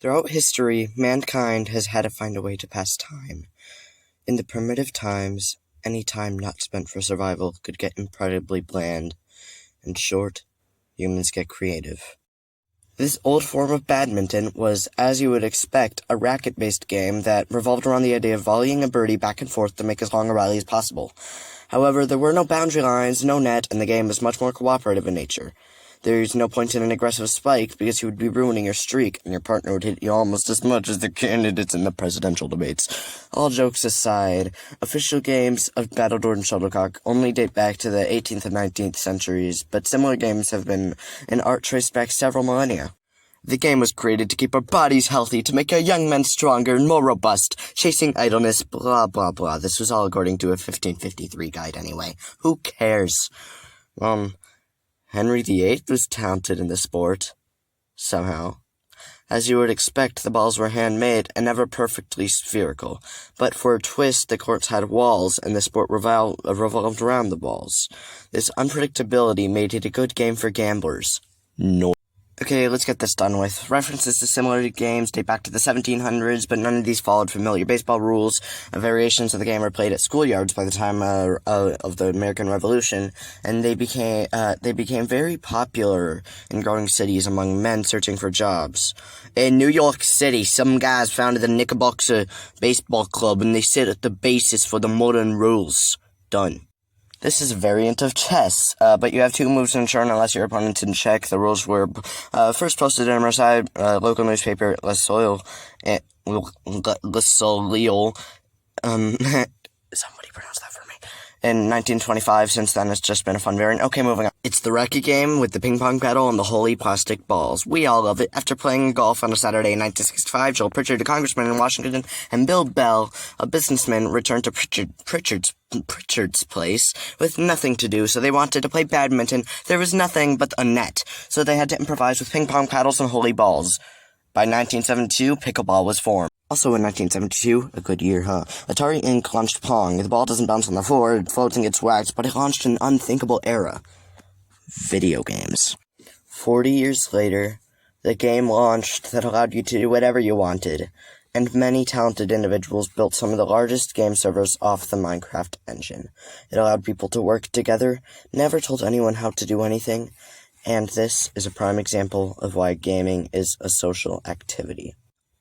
Throughout history, mankind has had to find a way to pass time. In the primitive times, any time not spent for survival could get incredibly bland. In short, humans get creative. This old form of badminton was, as you would expect, a racket-based game that revolved around the idea of volleying a birdie back and forth to make as long a rally as possible. However, there were no boundary lines, no net, and the game was much more cooperative in nature. There's no point in an aggressive spike because you would be ruining your streak, and your partner would hit you almost as much as the candidates in the presidential debates. All jokes aside, official games of battledore and shuttlecock only date back to the 18th and 19th centuries, but similar games have been an art traced back several millennia. The game was created to keep our bodies healthy, to make our young men stronger and more robust, chasing idleness, blah, blah, blah. This was all according to a 1553 guide anyway. Who cares? Henry VIII was talented in the sport. Somehow. As you would expect, the balls were handmade and never perfectly spherical. But for a twist, the courts had walls, and the sport revolved around the balls. This unpredictability made it a good game for gamblers. No. Okay, let's get this done with. References to similar games date back to the 1700s, but none of these followed familiar baseball rules. Variations of the game were played at schoolyards by the time of the American Revolution, and they became very popular in growing cities among men searching for jobs. In New York City, some guys founded the Knickerbocker Baseball Club, and they sit at the basis for the modern rules. Done. This is a variant of chess, but you have two moves to ensure unless your opponent's in check. The rules were first posted in Marseille, local newspaper, Le Soleil, somebody pronounce that for me. In 1925, since then it's just been a fun variant. Okay, moving on. It's the racket game with the ping pong paddle and the holy plastic balls. We all love it. After playing golf on a Saturday in 1965, Joel Pritchard, a congressman in Washington, and Bill Bell, a businessman, returned to Pritchard's place with nothing to do, so they wanted to play badminton. There was nothing but a net, so they had to improvise with ping pong paddles and holy balls. By 1972, pickleball was formed. Also in 1972, a good year, huh? Atari Inc. launched Pong. The ball doesn't bounce on the floor, it floats and gets whacked, but it launched an unthinkable era. Video games. 40 years later, the game launched that allowed you to do whatever you wanted, and many talented individuals built some of the largest game servers off the Minecraft engine. It allowed people to work together, never told anyone how to do anything, and this is a prime example of why gaming is a social activity.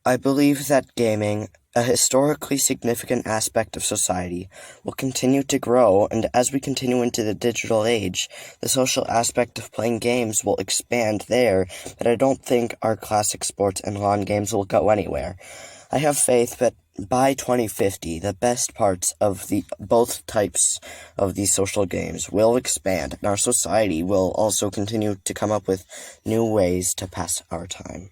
I believe that gaming, a historically significant aspect of society, will continue to grow, and as we continue into the digital age, the social aspect of playing games will expand there, but I don't think our classic sports and lawn games will go anywhere. I have faith that by 2050, the best parts of both types of these social games will expand, and our society will also continue to come up with new ways to pass our time.